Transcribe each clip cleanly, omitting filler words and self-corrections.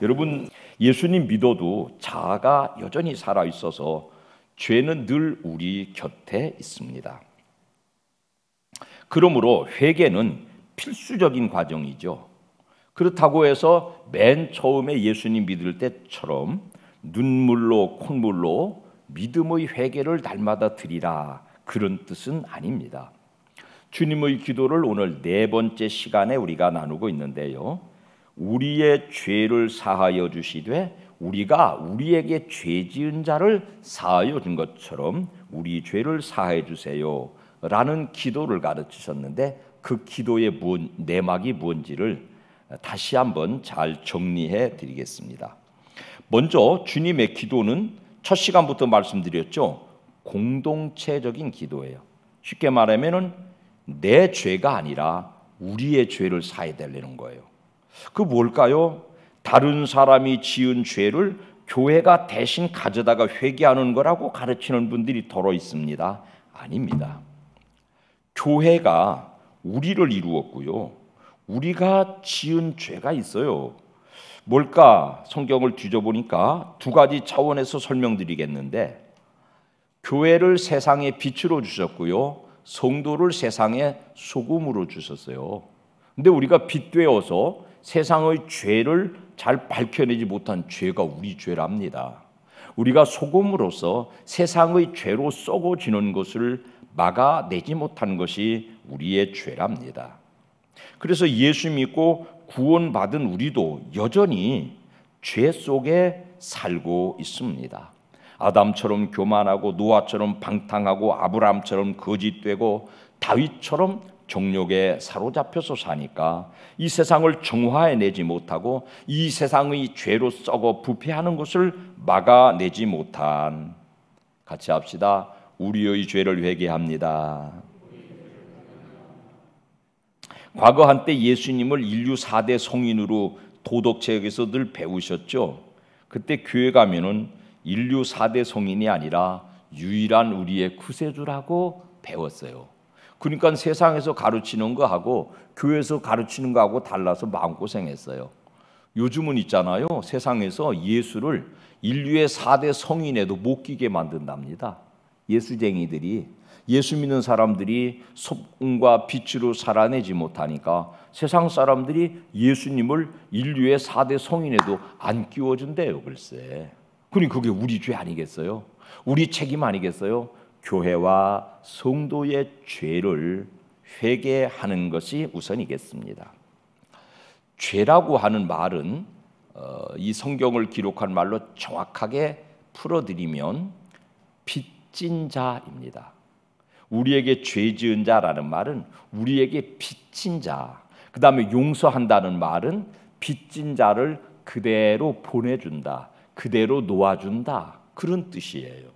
여러분, 예수님 믿어도 자아가 여전히 살아있어서 죄는 늘 우리 곁에 있습니다. 그러므로 회개는 필수적인 과정이죠. 그렇다고 해서 맨 처음에 예수님 믿을 때처럼 눈물로 콧물로 믿음의 회개를 날마다 드리라, 그런 뜻은 아닙니다. 주님의 기도를 오늘 네 번째 시간에 우리가 나누고 있는데요, 우리의 죄를 사하여 주시되 우리가 우리에게 죄 지은 자를 사하여 준 것처럼 우리 죄를 사하여 주세요 라는 기도를 가르치셨는데, 그 기도의 내막이 뭔지를 다시 한번 잘 정리해 드리겠습니다. 먼저 주님의 기도는 첫 시간부터 말씀드렸죠, 공동체적인 기도예요. 쉽게 말하면 내 죄가 아니라 우리의 죄를 사해야 되는 거예요. 그 뭘까요? 다른 사람이 지은 죄를 교회가 대신 가져다가 회개하는 거라고 가르치는 분들이 더러 있습니다. 아닙니다. 교회가 우리를 이루었고요, 우리가 지은 죄가 있어요. 뭘까? 성경을 뒤져보니까 두 가지 차원에서 설명드리겠는데, 교회를 세상의 빛으로 주셨고요, 성도를 세상의 소금으로 주셨어요. 근데 우리가 빛 되어서 세상의 죄를 잘 밝혀내지 못한 죄가 우리 죄랍니다. 우리가 소금으로서 세상의 죄로 썩어지는 것을 막아내지 못한 것이 우리의 죄랍니다. 그래서 예수 믿고 구원받은 우리도 여전히 죄 속에 살고 있습니다. 아담처럼 교만하고 노아처럼 방탕하고 아브라함처럼 거짓되고 다윗처럼 정욕에 사로잡혀서 사니까 이 세상을 정화해내지 못하고 이 세상의 죄로 썩어 부패하는 것을 막아내지 못한, 같이 합시다, 우리의 죄를 회개합니다. 과거 한때 예수님을 인류 4대 성인으로 도덕책에서 늘 배우셨죠. 그때 교회 가면은 인류 4대 성인이 아니라 유일한 우리의 구세주라고 배웠어요. 그러니까 세상에서 가르치는 거하고 교회에서 가르치는 거하고 달라서 마음고생했어요. 요즘은 있잖아요, 세상에서 예수를 인류의 4대 성인에도 못 끼게 만든답니다. 예수쟁이들이, 예수 믿는 사람들이 소금과 빛으로 살아내지 못하니까 세상 사람들이 예수님을 인류의 4대 성인에도 안 끼워준대요. 글쎄, 그러니 그게 우리 죄 아니겠어요? 우리 책임 아니겠어요? 교회와 성도의 죄를 회개하는 것이 우선이겠습니다. 죄라고 하는 말은 이 성경을 기록한 말로 정확하게 풀어드리면 빚진 자입니다. 우리에게 죄 지은 자라는 말은 우리에게 빚진 자, 그 다음에 용서한다는 말은 빚진 자를 그대로 보내준다, 그대로 놓아준다, 그런 뜻이에요.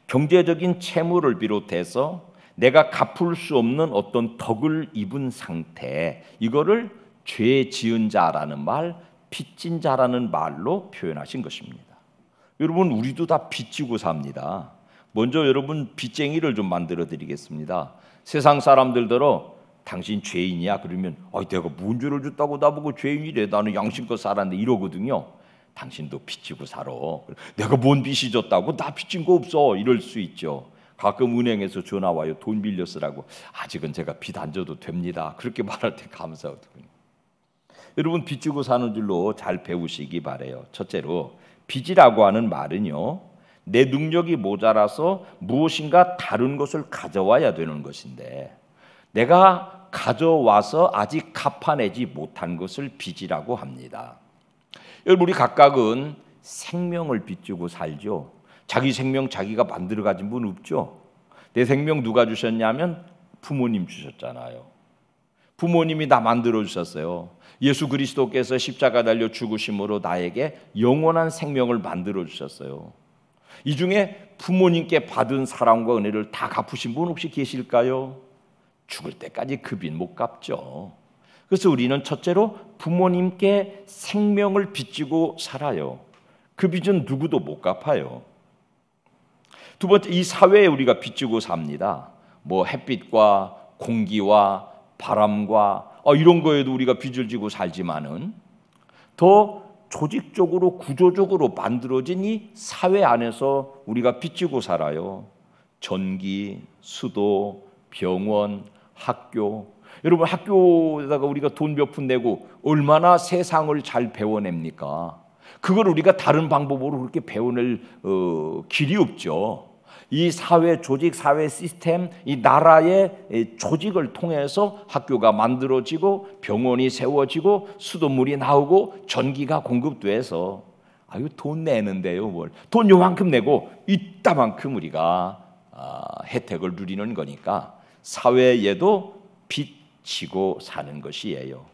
경제적인 채무를 비롯해서 내가 갚을 수 없는 어떤 덕을 입은 상태, 이거를 죄 지은 자라는 말, 빚진 자라는 말로 표현하신 것입니다. 여러분, 우리도 다 빚지고 삽니다. 먼저 여러분 빚쟁이를 좀 만들어 드리겠습니다. 세상 사람들더러 당신 죄인이야? 그러면 내가 뭔 죄를 줬다고 나보고 죄인이래, 나는 양심껏 살았는데, 이러거든요. 당신도 빚지고 살아. 내가 뭔 빚이 졌다고? 나 빚진 거 없어, 이럴 수 있죠. 가끔 은행에서 전화 와요. 돈 빌려 쓰라고. 아직은 제가 빚 안 져도 됩니다. 그렇게 말할 때 감사하거든요. 여러분, 빚지고 사는 줄로 잘 배우시기 바래요. 첫째로, 빚이라고 하는 말은요, 내 능력이 모자라서 무엇인가 다른 것을 가져와야 되는 것인데, 내가 가져와서 아직 갚아내지 못한 것을 빚이라고 합니다. 여러분, 우리 각각은 생명을 빚지고 살죠. 자기 생명 자기가 만들어 가진 분 없죠. 내 생명 누가 주셨냐면 부모님 주셨잖아요. 부모님이 나 만들어 주셨어요. 예수 그리스도께서 십자가 달려 죽으심으로 나에게 영원한 생명을 만들어 주셨어요. 이 중에 부모님께 받은 사랑과 은혜를 다 갚으신 분 혹시 계실까요? 죽을 때까지 그 빚 못 갚죠. 그래서 우리는 첫째로 부모님께 생명을 빚지고 살아요. 그 빚은 누구도 못 갚아요. 두 번째, 이 사회에 우리가 빚지고 삽니다. 뭐 햇빛과 공기와 바람과 이런 거에도 우리가 빚을 지고 살지만은 더 조직적으로 구조적으로 만들어진 이 사회 안에서 우리가 빚지고 살아요. 전기, 수도, 병원, 학교. 여러분, 학교에다가 우리가 돈 몇 푼 내고 얼마나 세상을 잘 배워냅니까? 그걸 우리가 다른 방법으로 그렇게 배워낼 길이 없죠. 이 사회 조직, 사회 시스템, 이 나라의 조직을 통해서 학교가 만들어지고 병원이 세워지고 수돗물이 나오고 전기가 공급돼서 돈 내는데요. 뭘 돈 요만큼 내고 이따만큼 우리가 혜택을 누리는 거니까 사회에도 빚지고 사는 것이에요.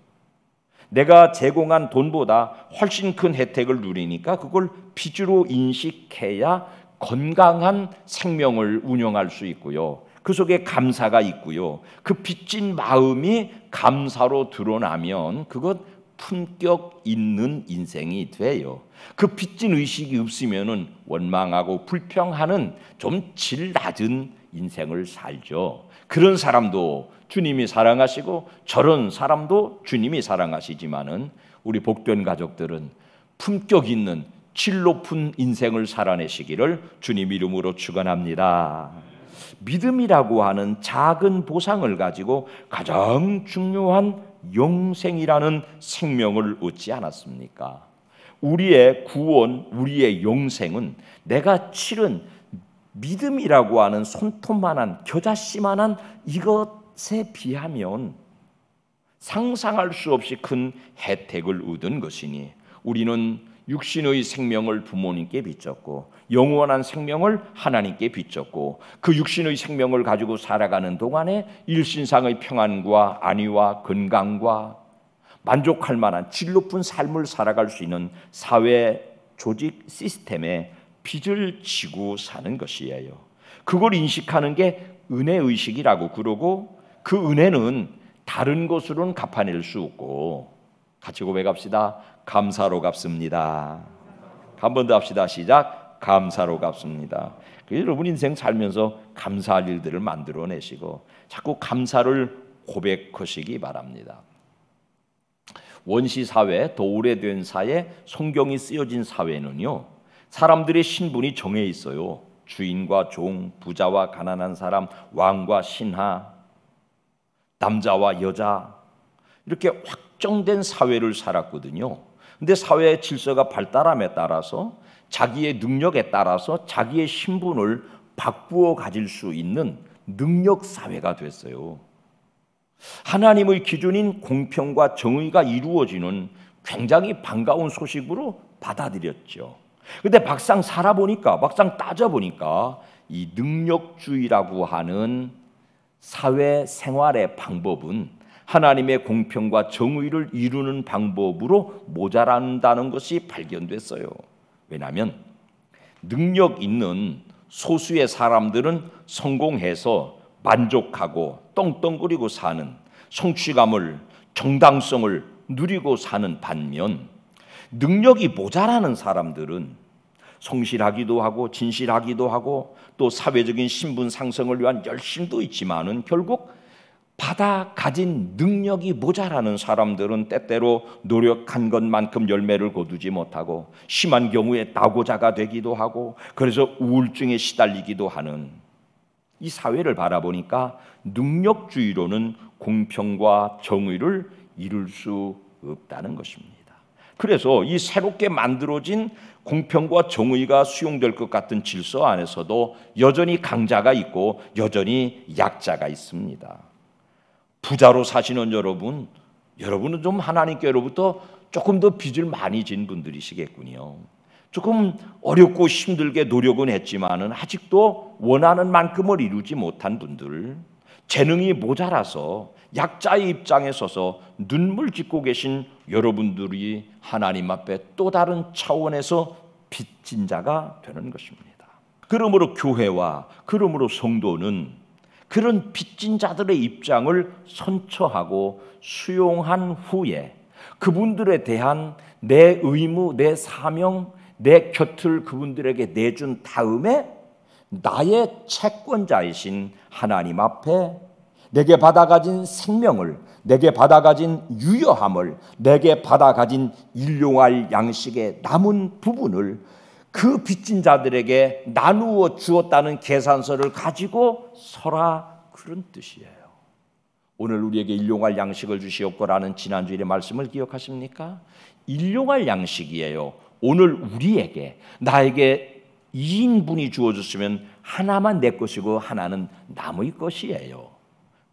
내가 제공한 돈보다 훨씬 큰 혜택을 누리니까 그걸 빚으로 인식해야 건강한 생명을 운영할 수 있고요. 그 속에 감사가 있고요. 그 빚진 마음이 감사로 드러나면 그것 품격 있는 인생이 돼요. 그 빚진 의식이 없으면은 원망하고 불평하는 좀 질 낮은 인생을 살죠. 그런 사람도 주님이 사랑하시고 저런 사람도 주님이 사랑하시지만은 우리 복된 가족들은 품격 있는 질 높은 인생을 살아내시기를 주님 이름으로 축원합니다. 믿음이라고 하는 작은 보상을 가지고 가장 중요한 영생이라는 생명을 얻지 않았습니까? 우리의 구원, 우리의 영생은 내가 치른 믿음이라고 하는 손톱만한 겨자씨만한 이것에 비하면 상상할 수 없이 큰 혜택을 얻은 것이니 우리는 육신의 생명을 부모님께 빚졌고 영원한 생명을 하나님께 빚졌고 그 육신의 생명을 가지고 살아가는 동안에 일신상의 평안과 안위와 건강과 만족할 만한 질 높은 삶을 살아갈 수 있는 사회 조직 시스템에 빚을 지고 사는 것이에요. 그걸 인식하는 게 은혜의식이라고 그러고 그 은혜는 다른 것으로는 갚아낼 수 없고 같이 고백합시다. 감사로 갚습니다. 한 번 더 합시다. 시작. 감사로 갚습니다. 여러분 인생 살면서 감사할 일들을 만들어내시고 자꾸 감사를 고백하시기 바랍니다. 원시 사회, 더 오래된 사회, 성경이 쓰여진 사회는요, 사람들의 신분이 정해 있어요. 주인과 종, 부자와 가난한 사람, 왕과 신하, 남자와 여자, 이렇게 확정된 사회를 살았거든요. 근데 사회의 질서가 발달함에 따라서 자기의 능력에 따라서 자기의 신분을 바꾸어 가질 수 있는 능력 사회가 됐어요. 하나님의 기준인 공평과 정의가 이루어지는 굉장히 반가운 소식으로 받아들였죠. 근데 막상 살아보니까, 막상 따져보니까 이 능력주의라고 하는 사회 생활의 방법은 하나님의 공평과 정의를 이루는 방법으로 모자란다는 것이 발견됐어요. 왜냐하면 능력 있는 소수의 사람들은 성공해서 만족하고 떵떵거리고 사는 성취감을, 정당성을 누리고 사는 반면 능력이 모자라는 사람들은 성실하기도 하고 진실하기도 하고 또 사회적인 신분 상승을 위한 열심도 있지만은 결국 받아 가진 능력이 모자라는 사람들은 때때로 노력한 것만큼 열매를 거두지 못하고 심한 경우에 낙오자가 되기도 하고 그래서 우울증에 시달리기도 하는 이 사회를 바라보니까 능력주의로는 공평과 정의를 이룰 수 없다는 것입니다. 그래서 이 새롭게 만들어진 공평과 정의가 수용될 것 같은 질서 안에서도 여전히 강자가 있고 여전히 약자가 있습니다. 부자로 사시는 여러분은 좀 하나님께로부터 조금 더 빚을 많이 진 분들이시겠군요. 조금 어렵고 힘들게 노력은 했지만은 아직도 원하는 만큼을 이루지 못한 분들, 재능이 모자라서 약자의 입장에 서서 눈물 짓고 계신 여러분들이 하나님 앞에 또 다른 차원에서 빚진 자가 되는 것입니다. 그러므로 교회와 그러므로 성도는 그런 빚진 자들의 입장을 선처하고 수용한 후에 그분들에 대한 내 의무, 내 사명, 내 곁을 그분들에게 내준 다음에 나의 채권자이신 하나님 앞에 내게 받아가진 생명을 내게 받아가진 유여함을, 내게 받아가진 일용할 양식의 남은 부분을 그 빚진 자들에게 나누어 주었다는 계산서를 가지고 서라, 그런 뜻이에요. 오늘 우리에게 일용할 양식을 주시옵고라는 지난주일의 말씀을 기억하십니까? 일용할 양식이에요. 오늘 우리에게, 나에게 2인분이 주어졌으면 하나만 내 것이고 하나는 남의 것이에요.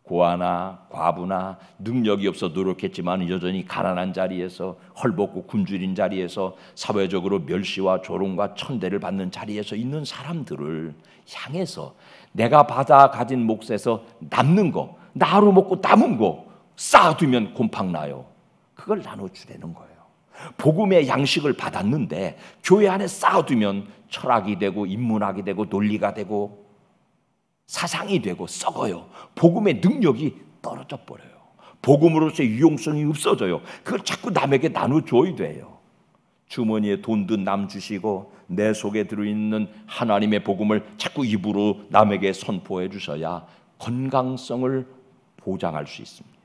고아나 과부나 능력이 없어 노력했지만 여전히 가난한 자리에서, 헐벗고 굶주린 자리에서, 사회적으로 멸시와 조롱과 천대를 받는 자리에서 있는 사람들을 향해서 내가 받아 가진 몫에서 남는 거, 나 하루 먹고 남은 거 쌓아두면 곰팡 나요. 그걸 나눠주려는 거예요. 복음의 양식을 받았는데 교회 안에 쌓아두면 철학이 되고 인문학이 되고 논리가 되고 사상이 되고 썩어요. 복음의 능력이 떨어져 버려요. 복음으로서의 유용성이 없어져요. 그걸 자꾸 남에게 나눠줘야 돼요. 주머니에 돈 든 남 주시고 내 속에 들어있는 하나님의 복음을 자꾸 입으로 남에게 선포해 주셔야 건강성을 보장할 수 있습니다.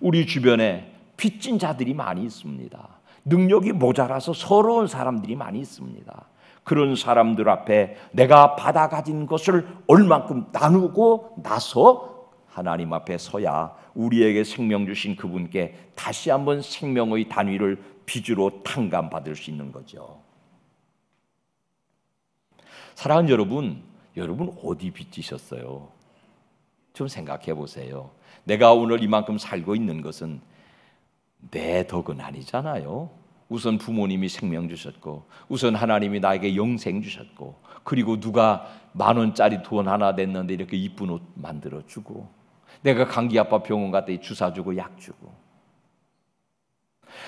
우리 주변에 빚진 자들이 많이 있습니다. 능력이 모자라서 서러운 사람들이 많이 있습니다. 그런 사람들 앞에 내가 받아 가진 것을 얼만큼 나누고 나서 하나님 앞에 서야 우리에게 생명 주신 그분께 다시 한번 생명의 단위를 빚으로 탕감받을 수 있는 거죠. 사랑하는 여러분, 여러분 어디 빚지셨어요? 좀 생각해 보세요. 내가 오늘 이만큼 살고 있는 것은 내 덕은 아니잖아요. 우선 부모님이 생명 주셨고, 우선 하나님이 나에게 영생 주셨고, 그리고 누가 10,000원짜리 돈 하나 냈는데 이렇게 이쁜 옷 만들어 주고, 내가 감기 아파 병원 갔더니 주사 주고 약 주고,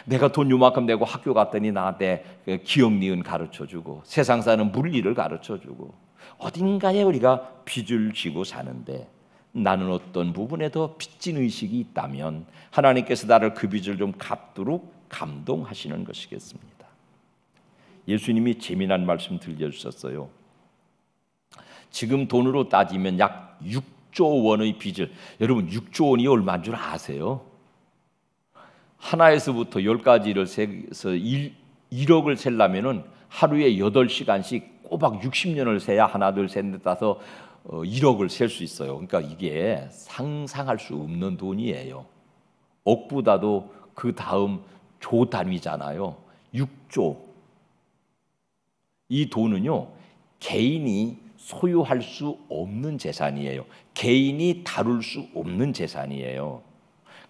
내가 돈 요만큼 내고 학교 갔더니 나한테 기억 니은 가르쳐 주고, 세상 사는 물리를 가르쳐 주고, 어딘가에 우리가 빚을 지고 사는데 나는 어떤 부분에 더 빚진 의식이 있다면 하나님께서 나를 그 빚을 좀 갚도록 감동하시는 것이겠습니다. 예수님이 재미난 말씀 들려주셨어요. 지금 돈으로 따지면 약 6조 원의 빚을, 여러분 6조 원이 얼마인 줄 아세요? 하나에서부터 10가지를 세서 1억을 세려면 하루에 8시간씩 꼬박 60년을 세야 하나 둘 셋 넷 다섯 1억을 셀 수 있어요. 그러니까 이게 상상할 수 없는 돈이에요. 억보다도 그 다음 조 단위잖아요. 6조. 이 돈은요, 개인이 소유할 수 없는 재산이에요. 개인이 다룰 수 없는 재산이에요.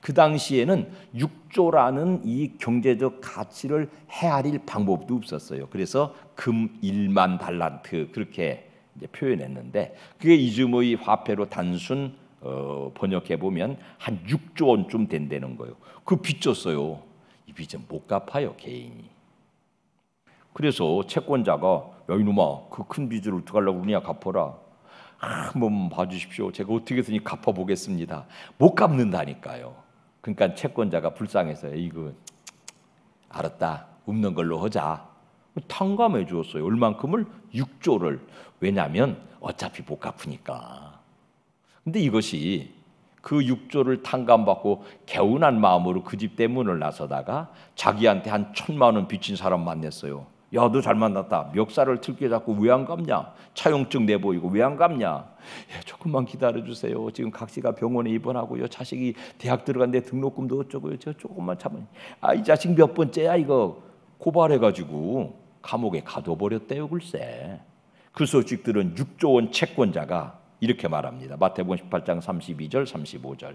그 당시에는 6조라는 이 경제적 가치를 헤아릴 방법도 없었어요. 그래서 금 1만 달란트 그렇게 이제 표현했는데, 그게 이즈모의 화폐로 단순 번역해 보면 한 6조 원쯤 된다는 거예요. 그 빚졌어요. 이 빚은 못 갚아요, 개인이. 그래서 채권자가 야 이놈아, 그 큰 빚을 어떻게 하려고 그러냐, 갚아라. 한번 봐주십시오. 제가 어떻게 해서니 갚아보겠습니다. 못 갚는다니까요. 그러니까 채권자가 불쌍해서 이거 알았다, 없는 걸로 하자. 탕감해 주었어요. 얼만큼을? 6조를. 왜냐하면 어차피 못 갚으니까. 근데 이것이 그 6조를 탕감받고 개운한 마음으로 그 집 대문을 나서다가 자기한테 한 1,000만 원 빚진 사람 만났어요. 야, 너 잘 만났다. 멱살을 틀게 잡고 왜 안 갚냐? 차용증 내보이고 왜 안 갚냐? 야, 조금만 기다려주세요. 지금 각시가 병원에 입원하고요. 자식이 대학 들어갔는데 등록금도 어쩌고요. 저 조금만 참으면. 이 자식 몇 번째야 이거. 고발해가지고 감옥에 가둬버렸대요. 글쎄. 그 소식 들은 6조 원 채권자가 이렇게 말합니다. 마태복음 18장 32절 35절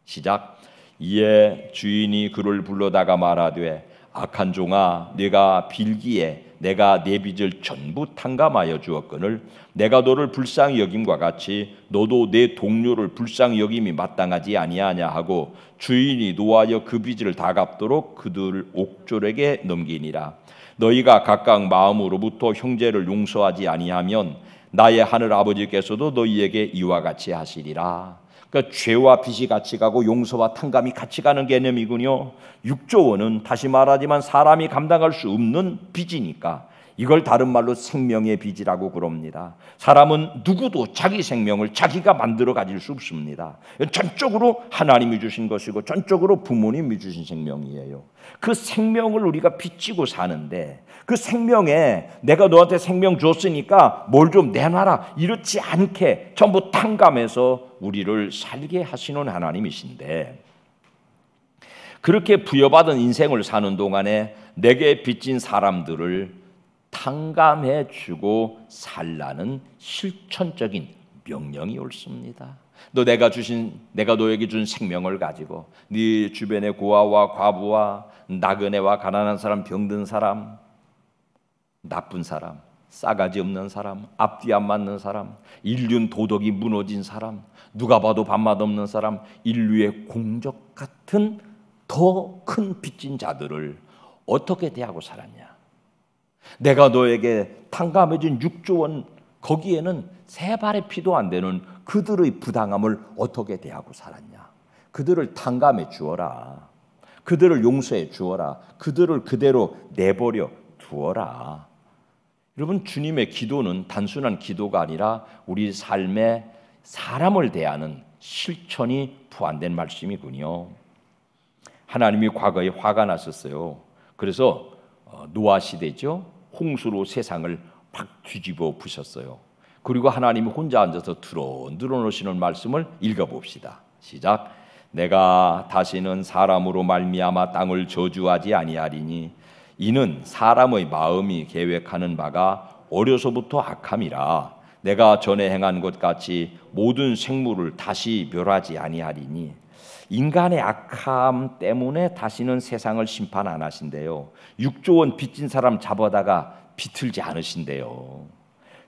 시작. 이에 주인이 그를 불러다가 말하되 악한 종아, 네가 빌기에 내가 네 빚을 전부 탕감하여 주었거늘 내가 너를 불쌍히 여김과 같이 너도 내 동료를 불쌍히 여김이 마땅하지 아니하냐 하고 주인이 노하여 그 빚을 다 갚도록 그들 옥졸에게 넘기니라. 너희가 각각 마음으로부터 형제를 용서하지 아니하면 나의 하늘 아버지께서도 너희에게 이와 같이 하시리라. 그러니까 죄와 빚이 같이 가고 용서와 탕감이 같이 가는 개념이군요. 6조 원은 다시 말하지만 사람이 감당할 수 없는 빚이니까 이걸 다른 말로 생명의 빚이라고 그럽니다. 사람은 누구도 자기 생명을 자기가 만들어 가질 수 없습니다. 전적으로 하나님이 주신 것이고 전적으로 부모님이 주신 생명이에요. 그 생명을 우리가 빚지고 사는데 그 생명에 내가 너한테 생명 줬으니까 뭘 좀 내놔라 이렇지 않게 전부 탕감해서 우리를 살게 하시는 하나님이신데, 그렇게 부여받은 인생을 사는 동안에 내게 빚진 사람들을 탕감해주고 살라는 실천적인 명령이 옳습니다. 내가 너에게 준 생명을 가지고 네 주변의 고아와 과부와 나그네와 가난한 사람, 병든 사람, 나쁜 사람, 싸가지 없는 사람, 앞뒤 안 맞는 사람, 인륜 도덕이 무너진 사람, 누가 봐도 밥맛 없는 사람, 인류의 공적 같은 더 큰 빚진 자들을 어떻게 대하고 살았냐? 내가 너에게 탕감해준 6조 원, 거기에는 세 발의 피도 안 되는 그들의 부당함을 어떻게 대하고 살았냐? 그들을 탕감해 주어라. 그들을 용서해 주어라. 그들을 그대로 내버려 두어라. 여러분, 주님의 기도는 단순한 기도가 아니라 우리 삶에 사람을 대하는 실천이 포함된 말씀이군요. 하나님이 과거에 화가 났었어요. 그래서 노아 시대죠. 홍수로 세상을 확 뒤집어 부셨어요. 그리고 하나님이 혼자 앉아서 드러놓으시는 말씀을 읽어봅시다. 시작. 내가 다시는 사람으로 말미암아 땅을 저주하지 아니하리니 이는 사람의 마음이 계획하는 바가 어려서부터 악함이라. 내가 전에 행한 것 같이 모든 생물을 다시 멸하지 아니하리니 인간의 악함 때문에 다시는 세상을 심판 안 하신대요. 6조 원 빚진 사람 잡아다가 비틀지 않으신대요.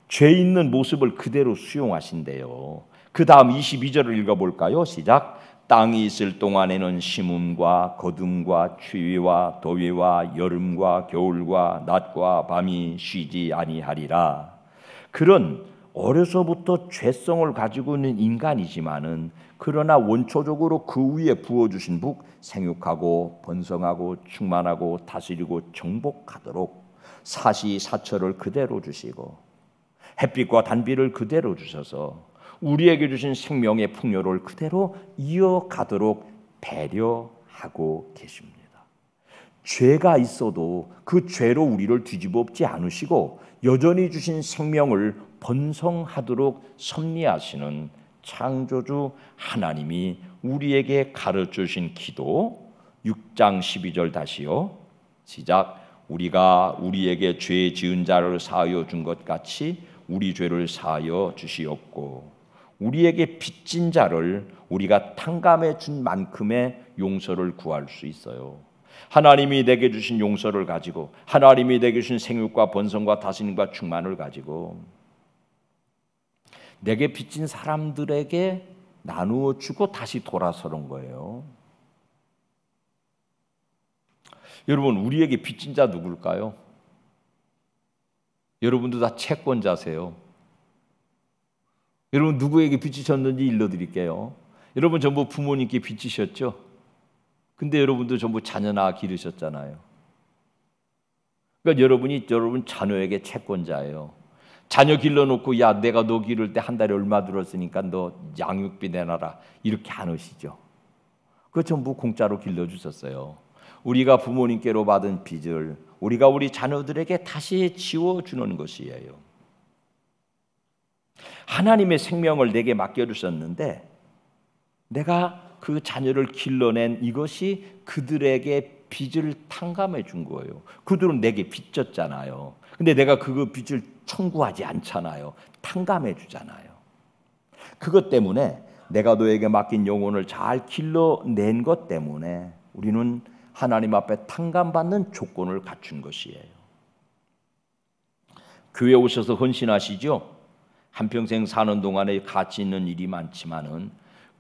죄 있는 모습을 그대로 수용하신대요. 그 다음 22절을 읽어볼까요? 시작. 땅이 있을 동안에는 심음과 거둠과 추위와 더위와 여름과 겨울과 낮과 밤이 쉬지 아니하리라. 그런 어려서부터 죄성을 가지고 있는 인간이지만은 그러나 원초적으로 그 위에 부어주신 복, 생육하고 번성하고 충만하고 다스리고 정복하도록 사시사철을 그대로 주시고 햇빛과 단비를 그대로 주셔서 우리에게 주신 생명의 풍요를 그대로 이어가도록 배려하고 계십니다. 죄가 있어도 그 죄로 우리를 뒤집어 엎지 않으시고 여전히 주신 생명을 번성하도록 섭리하시는 창조주 하나님이 우리에게 가르쳐주신 기도 6장 12절 다시요. 시작. 우리가 우리에게 죄 지은 자를 사하여 준 것 같이 우리 죄를 사하여 주시옵고 우리에게 빚진 자를 우리가 탕감해 준 만큼의 용서를 구할 수 있어요. 하나님이 내게 주신 용서를 가지고 하나님이 내게 주신 생육과 번성과 다스림과 충만을 가지고 내게 빚진 사람들에게 나누어 주고 다시 돌아서는 거예요. 여러분, 우리에게 빚진 자 누굴까요? 여러분도 다 채권자세요. 여러분 누구에게 빚지셨는지 일러드릴게요. 여러분 전부 부모님께 빚지셨죠? 근데 여러분도 전부 자녀 낳아 기르셨잖아요. 그러니까 여러분 자녀에게 채권자예요. 자녀 길러놓고 야 내가 너 기를 때 한 달에 얼마 들었으니까 너 양육비 내놔라 이렇게 안 하시죠. 그거 전부 공짜로 길러주셨어요. 우리가 부모님께로 받은 빚을 우리가 우리 자녀들에게 다시 지워주는 것이에요. 하나님의 생명을 내게 맡겨주셨는데 내가 그 자녀를 길러낸 이것이 그들에게 빚을 탕감해 준 거예요. 그들은 내게 빚졌잖아요. 근데 내가 그 빚을 청구하지 않잖아요. 탕감해 주잖아요. 그것 때문에 내가 너에게 맡긴 영혼을 잘 길러낸 것 때문에 우리는 하나님 앞에 탕감받는 조건을 갖춘 것이에요. 교회 오셔서 헌신하시죠? 한평생 사는 동안에 가치 있는 일이 많지만은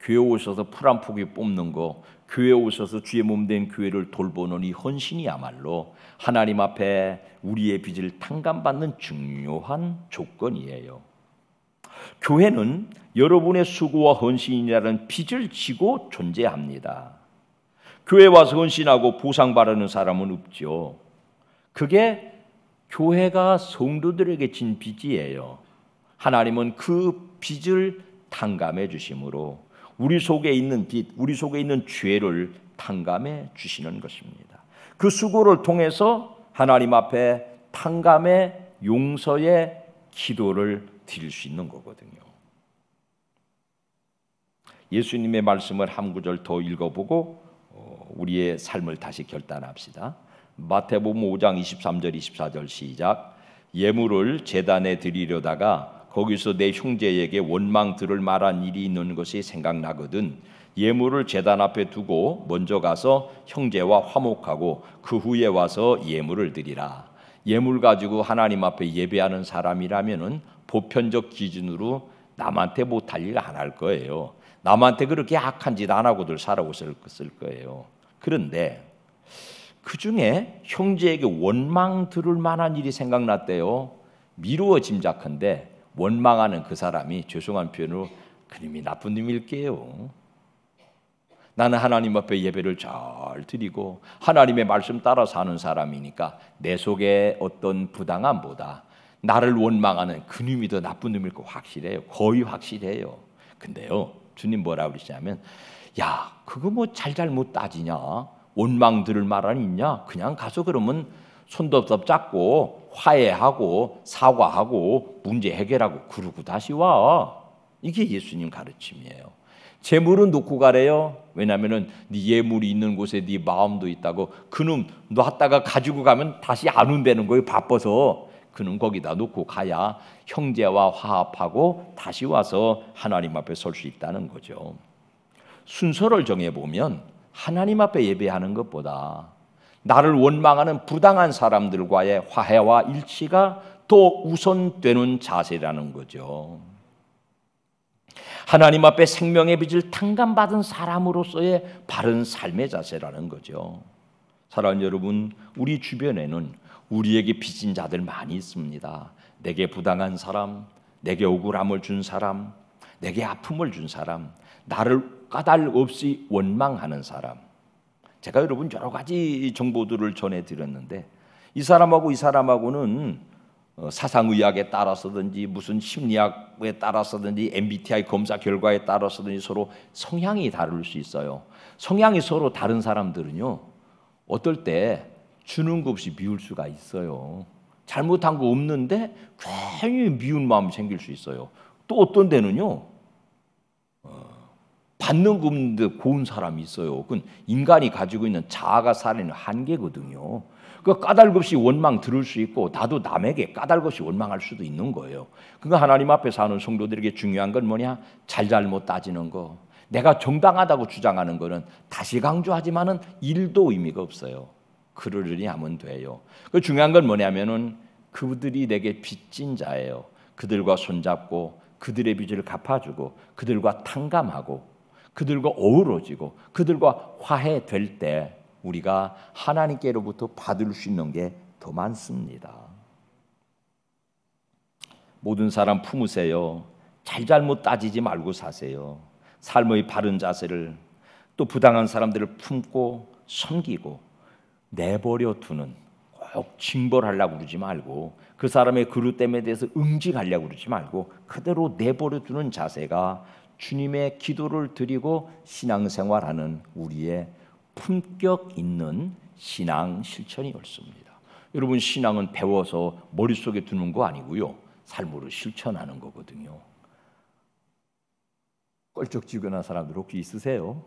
교회 오셔서 풀 한 포기 뽑는 거, 교회 오셔서 주의 몸된 교회를 돌보는 이 헌신이야말로 하나님 앞에 우리의 빚을 탕감받는 중요한 조건이에요. 교회는 여러분의 수고와 헌신이라는 빚을 지고 존재합니다. 교회 와서 헌신하고 보상 바라는 사람은 없죠. 그게 교회가 성도들에게 진 빚이에요. 하나님은 그 빚을 탕감해 주심으로 우리 속에 있는 빚, 우리 속에 있는 죄를 탕감해 주시는 것입니다. 그 수고를 통해서 하나님 앞에 탕감의 용서의 기도를 드릴 수 있는 거거든요. 예수님의 말씀을 한 구절 더 읽어보고 우리의 삶을 다시 결단합시다. 마태복음 5장 23절 24절 시작. 예물을 제단에 드리려다가 거기서 내 형제에게 원망 들을 만한 일이 있는 것이 생각나거든 예물을 제단 앞에 두고 먼저 가서 형제와 화목하고 그 후에 와서 예물을 드리라. 예물 가지고 하나님 앞에 예배하는 사람이라면은 보편적 기준으로 남한테 못할 일 안 할 거예요. 남한테 그렇게 악한 짓 안 하고들 살아오실 거예요. 그런데 그 중에 형제에게 원망 들을 만한 일이 생각났대요. 미루어 짐작한데 원망하는 그 사람이 죄송한 표현으로 그님이 나쁜 놈일게요. 나는 하나님 앞에 예배를 잘 드리고 하나님의 말씀 따라 사는 사람이니까 내 속에 어떤 부당함보다 나를 원망하는 그님이 더 나쁜 놈일 거 확실해요. 거의 확실해요. 근데요, 주님 뭐라 그러시냐면 야, 그거 뭐 잘못 따지냐? 원망 들을 말은 있냐? 그냥 가서 그러면 손톱 잡고 화해하고 사과하고 문제 해결하고 그러고 다시 와. 이게 예수님 가르침이에요. 재물은 놓고 가래요. 왜냐하면은 네 예물이 있는 곳에 네 마음도 있다고. 그놈 놨다가 가지고 가면 다시 안 온다는 거예요. 바빠서. 그는 거기다 놓고 가야 형제와 화합하고 다시 와서 하나님 앞에 설 수 있다는 거죠. 순서를 정해보면 하나님 앞에 예배하는 것보다 나를 원망하는 부당한 사람들과의 화해와 일치가 더 우선되는 자세라는 거죠. 하나님 앞에 생명의 빚을 탕감받은 사람으로서의 바른 삶의 자세라는 거죠. 사랑하는 여러분, 우리 주변에는 우리에게 빚진 자들 많이 있습니다. 내게 부당한 사람, 내게 억울함을 준 사람, 내게 아픔을 준 사람, 나를 까닭 없이 원망하는 사람. 제가 여러분 여러 가지 정보들을 전해드렸는데 이 사람하고 이 사람하고는 사상의학에 따라서든지 무슨 심리학에 따라서든지 MBTI 검사 결과에 따라서든지 서로 성향이 다를 수 있어요. 성향이 서로 다른 사람들은요, 어떨 때 주는 것 없이 미울 수가 있어요. 잘못한 거 없는데 괜히 미운 마음이 생길 수 있어요. 또 어떤 데는요, 받는 거 없는데 고운 사람이 있어요. 그건 인간이 가지고 있는 자아가 살아있는 한계거든요. 그 까닭 없이 원망 들을 수 있고 나도 남에게 까닭 없이 원망할 수도 있는 거예요. 그러니까 하나님 앞에 사는 성도들에게 중요한 건 뭐냐? 잘잘못 따지는 거. 내가 정당하다고 주장하는 거는 다시 강조하지만은 1도 의미가 없어요. 그러려니 하면 돼요. 그 중요한 건 뭐냐면은 그들이 내게 빚진 자예요. 그들과 손잡고 그들의 빚을 갚아주고 그들과 탕감하고 그들과 어우러지고 그들과 화해될 때 우리가 하나님께로부터 받을 수 있는 게 더 많습니다. 모든 사람 품으세요. 잘잘못 따지지 말고 사세요. 삶의 바른 자세를, 또 부당한 사람들을 품고 섬기고 내버려 두는, 꼭 징벌하려고 그러지 말고 그 사람의 그릇됨에 대해서 응징하려고 그러지 말고 그대로 내버려 두는 자세가 주님의 기도를 드리고 신앙생활하는 우리의 품격 있는 신앙 실천이 옳습니다. 여러분, 신앙은 배워서 머릿속에 두는 거 아니고요, 삶으로 실천하는 거거든요. 껄쩍지근한 사람들 혹시 있으세요?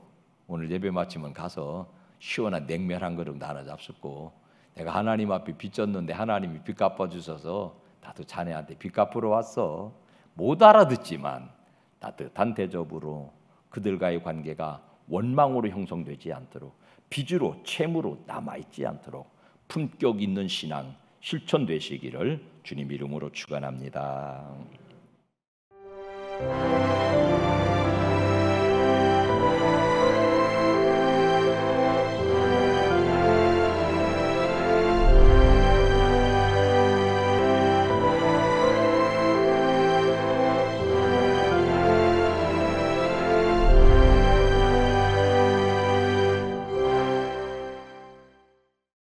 오늘 예배 마치면 가서 시원한 냉면 한 그릇 하나 잡숫고 내가 하나님 앞에 빚 졌는데 하나님이 빚 갚아주셔서 나도 자네한테 빚 갚으러 왔어. 못 알아듣지만 따뜻한 대접으로 그들과의 관계가 원망으로 형성되지 않도록, 빚으로 채무로 남아있지 않도록 품격 있는 신앙 실천되시기를 주님 이름으로 축원합니다.